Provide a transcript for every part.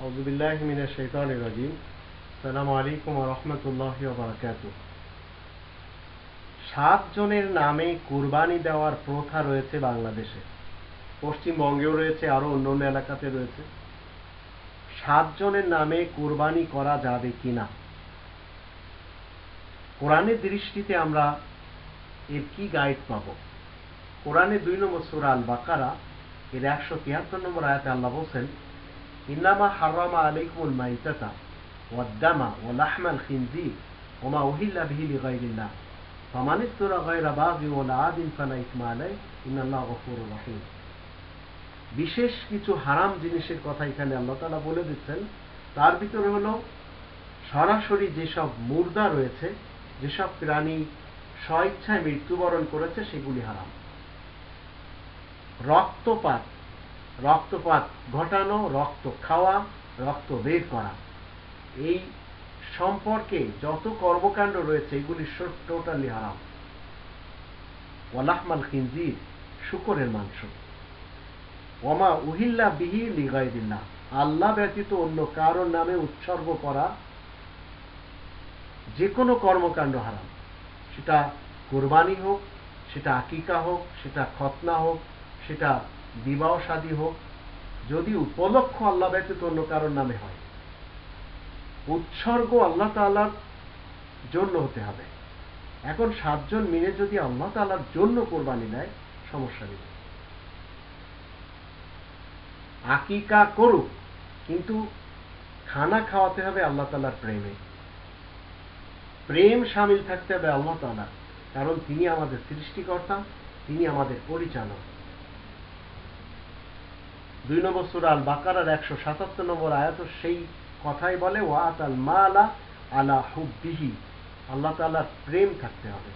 আউযু বিল্লাহি মিনাশ শাইতানির রাজিম। আসসালামু আলাইকুম ওয়া রাহমাতুল্লাহি ওয়া বারাকাতুহু। 7 জনের নামে কুরবানি দেওয়ার প্রথা রয়েছে বাংলাদেশে, পশ্চিমবঙ্গেও রয়েছে, আরো অন্যান্য এলাকাতে রয়েছে। 7 জনের নামে কুরবানি করা যাবে কিনা, কোরআনের দৃষ্টিতে আমরা এর কি গাইড পাবো? কোরআনে 2 নম্বর সূরা আল বাকারা এর 173 নম্বর আয়াতে আল্লাহ বলেন, ইন্নামা হারামা আলাইকুমুল মাইতাতা ওয়াদ-দামা ওয়া লাহমাল খিনজির ওয়া মা উহিল্লা বিহি লিগাইরিল্লাহ ফামান ইসতারা গায়রা বাগি ওয়া লা আদিন ফালা ইসমা আলাইহি ইন্নাল্লাহা গফুরুর রহিম। বিশেষ কিছু হারাম জিনিসের কথা এখানে আল্লাহ তাআলা বলে দিচ্ছেন। তার ভিতরে হলো সরাসরি যেসব মুর্দা রয়েছে, যেসব প্রাণী স্বইচ্ছায় মৃত্যুবরণ করেছে, সেগুলি হারাম। রক্তপাত ঘটানো, রক্ত খাওয়া, রক্ত বের করা, এই সম্পর্কে যত কর্মকাণ্ড রয়েছে এগুলি টোটালি হারাম। ওয়ালাহমাল খিনজির, শূকরের মাংস। ওমা উহিল্লা বিহি লিগাইরিল্লাহ, আল্লাহ ব্যতীত অন্য কারোর নামে উৎসর্গ করা যে কোনো কর্মকাণ্ড হারাম। সেটা কুরবানি হোক, সেটা আকিকা হোক, সেটা খতনা হোক, সেটা বিবাহ শাদী হোক, যদি উপলক্ষ আল্লাহ ব্যতীত অন্য কারোর নামে হয়, উৎসর্গ আল্লাহ তাআলার জন্য হতে হবে। এখন 7 জন মিলে যদি আল্লাহ তাআলার জন্য কোরবানি দেয়, সমস্যা নেই, আকিকা করুক, কিন্তু খানা খাওয়াতে হবে আল্লাহ তাআলার প্রেমে। প্রেম শামিল থাকতে হবে আল্লাহ তাআলার, কারণ তিনি আমাদের সৃষ্টিকর্তা, তিনি আমাদের পরিচালক। 2 নম্বর সূরা আল বাকারার 177 নম্বর আয়াত সেই কথাই বলে, ওয়াতাল মালা আলা হুব্বিহি, আল্লাহ তাআলার প্রেম থাকতে হবে।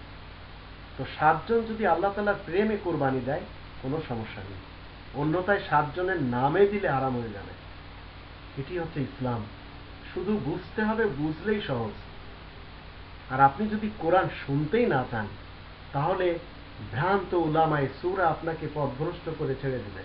তো 7 জন যদি আল্লাহ তাআলার প্রেমে কুরবানি দেয়, কোনো সমস্যা নেই। অন্যথায় 7 জনের নামে দিলে হারাম হয়ে যাবে। এটি হচ্ছে ইসলাম। শুধু বুঝতে হবে, বুঝলেই সহজ। আর আপনি যদি কোরআন শুনতেই না চান, তাহলে ভ্রান্ত উলামায়ে সূরা আপনাকে পথভ্রষ্ট করে ছেড়ে দেবে।